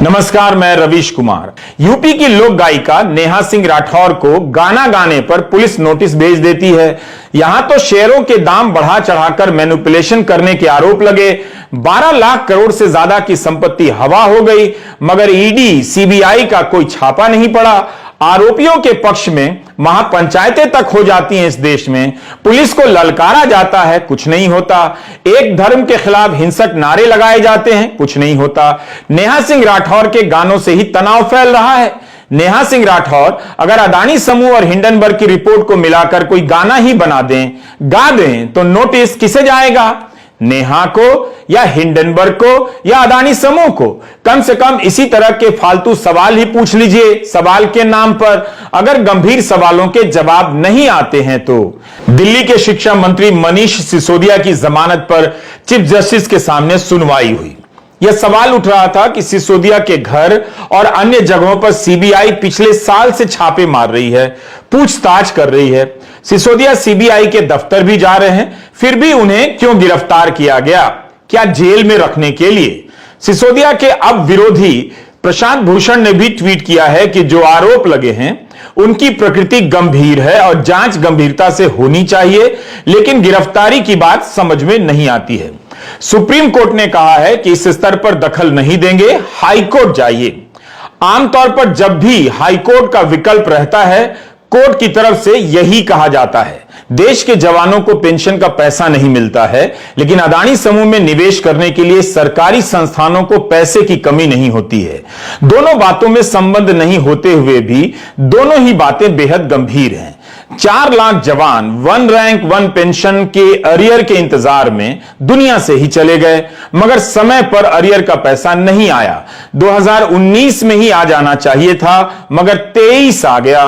नमस्कार, मैं रवीश कुमार। यूपी की लोक गायिका नेहा सिंह राठौर को गाना गाने पर पुलिस नोटिस भेज देती है। यहां तो शेयरों के दाम बढ़ा चढ़ाकर मैनिपुलेशन करने के आरोप लगे। 12 लाख करोड़ से ज्यादा की संपत्ति हवा हो गई, मगर ईडी सीबीआई का कोई छापा नहीं पड़ा। आरोपियों के पक्ष में महापंचायतें तक हो जाती हैं। इस देश में पुलिस को ललकारा जाता है, कुछ नहीं होता। एक धर्म के खिलाफ हिंसक नारे लगाए जाते हैं, कुछ नहीं होता। नेहा सिंह राठौर के गानों से ही तनाव फैल रहा है। नेहा सिंह राठौर अगर अदानी समूह और हिंडनबर्ग की रिपोर्ट को मिलाकर कोई गाना ही बना दें, गा दें, तो नोटिस किसे जाएगा? नेहा को या हिंडनबर्ग को या अदानी समूह को? कम से कम इसी तरह के फालतू सवाल ही पूछ लीजिए सवाल के नाम पर। अगर गंभीर सवालों के जवाब नहीं आते हैं तो दिल्ली के शिक्षा मंत्री मनीष सिसोदिया की जमानत पर चीफ जस्टिस के सामने सुनवाई हुई। यह सवाल उठ रहा था कि सिसोदिया के घर और अन्य जगहों पर सीबीआई पिछले साल से छापे मार रही है, पूछताछ कर रही है। सिसोदिया सीबीआई के दफ्तर भी जा रहे हैं, फिर भी उन्हें क्यों गिरफ्तार किया गया? क्या जेल में रखने के लिए? सिसोदिया के अब विरोधी प्रशांत भूषण ने भी ट्वीट किया है कि जो आरोप लगे हैं उनकी प्रकृति गंभीर है और जांच गंभीरता से होनी चाहिए, लेकिन गिरफ्तारी की बात समझ में नहीं आती है। सुप्रीम कोर्ट ने कहा है कि इस स्तर पर दखल नहीं देंगे, हाईकोर्ट जाइए। आमतौर पर जब भी हाईकोर्ट का विकल्प रहता है, कोर्ट की तरफ से यही कहा जाता है। देश के जवानों को पेंशन का पैसा नहीं मिलता है, लेकिन अदानी समूह में निवेश करने के लिए सरकारी संस्थानों को पैसे की कमी नहीं होती है। दोनों बातों में संबंध नहीं होते हुए भी दोनों ही बातें बेहद गंभीर हैं। 4 लाख जवान वन रैंक वन पेंशन के अरियर के इंतजार में दुनिया से ही चले गए, मगर समय पर अरियर का पैसा नहीं आया। 2019 में ही आ जाना चाहिए था, मगर 23 आ गया।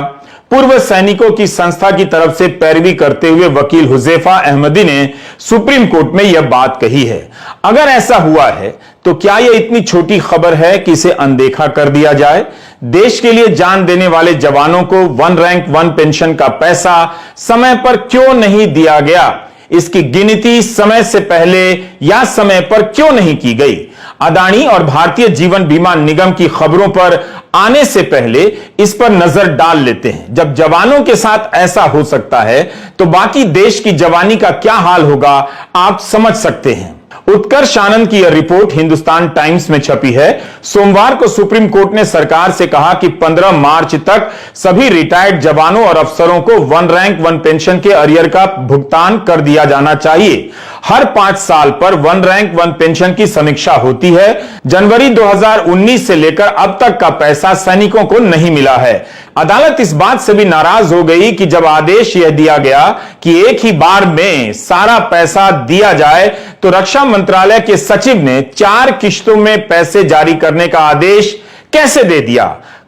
पूर्व सैनिकों की संस्था की तरफ से पैरवी करते हुए वकील हुजैफा अहमदी ने सुप्रीम कोर्ट में यह बात कही है। अगर ऐसा हुआ है तो क्या यह इतनी छोटी खबर है कि इसे अनदेखा कर दिया जाए? देश के लिए जान देने वाले जवानों को वन रैंक वन पेंशन का पैसा समय पर क्यों नहीं दिया गया? इसकी गिनती समय से पहले या समय पर क्यों नहीं की गई? अदानी और भारतीय जीवन बीमा निगम की खबरों पर आने से पहले इस पर नजर डाल लेते हैं। जब जवानों के साथ ऐसा हो सकता है तो बाकी देश की जवानी का क्या हाल होगा, आप समझ सकते हैं। उत्कर्ष आनंद की यह रिपोर्ट हिंदुस्तान टाइम्स में छपी है। सोमवार को सुप्रीम कोर्ट ने सरकार से कहा कि 15 मार्च तक सभी रिटायर्ड जवानों और अफसरों को वन रैंक वन पेंशन के अरियर का भुगतान कर दिया जाना चाहिए। हर 5 साल पर वन रैंक वन पेंशन की समीक्षा होती है। जनवरी 2019 से लेकर अब तक का पैसा सैनिकों को नहीं मिला है। अदालत इस बात से भी नाराज हो गई कि जब आदेश यह दिया गया कि एक ही बार में सारा पैसा दिया जाए, तो रक्षा मंत्रालय के सचिव ने 4 किश्तों में पैसे जारी करने का आदेश कैसे दे दिया?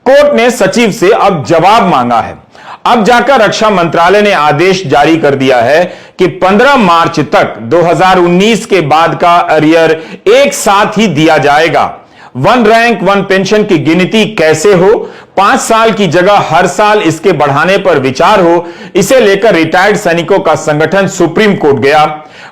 कोर्ट ने सचिव से अब जवाब मांगा है। अब जाकर रक्षा मंत्रालय ने आदेश जारी कर दिया है कि 15 मार्च तक 2019 के बाद का अरियर एक साथ ही दिया जाएगा। वन रैंक वन पेंशन की गिनती कैसे हो? 5 साल की जगह हर साल इसके बढ़ाने पर विचार हो, इसे लेकर रिटायर्ड सैनिकों का संगठन सुप्रीम कोर्ट गया।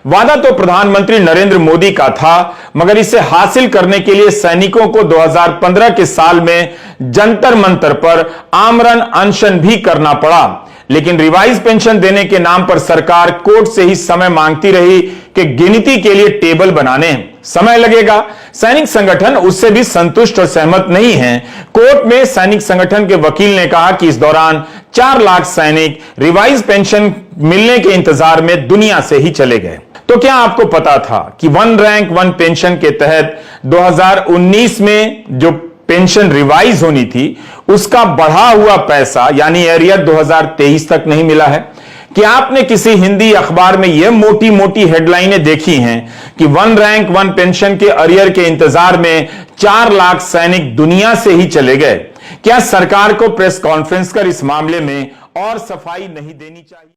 वादा तो प्रधानमंत्री नरेंद्र मोदी का था, मगर इसे हासिल करने के लिए सैनिकों को 2015 के साल में जंतर मंतर पर आमरण अनशन भी करना पड़ा। लेकिन रिवाइज पेंशन देने के नाम पर सरकार कोर्ट से ही समय मांगती रही कि गिनती के लिए टेबल बनाने समय लगेगा। सैनिक संगठन उससे भी संतुष्ट और सहमत नहीं हैं। कोर्ट में सैनिक संगठन के वकील ने कहा कि इस दौरान 4 लाख सैनिक रिवाइज पेंशन मिलने के इंतजार में दुनिया से ही चले गए। तो क्या आपको पता था कि वन रैंक वन पेंशन के तहत 2019 में जो पेंशन रिवाइज होनी थी, उसका बढ़ा हुआ पैसा यानी एरियर 2023 तक नहीं मिला है? क्या आपने किसी हिंदी अखबार में यह मोटी मोटी हेडलाइनें देखी हैं कि वन रैंक वन पेंशन के अरियर के इंतजार में 4 लाख सैनिक दुनिया से ही चले गए? क्या सरकार को प्रेस कॉन्फ्रेंस कर इस मामले में और सफाई नहीं देनी चाहिए?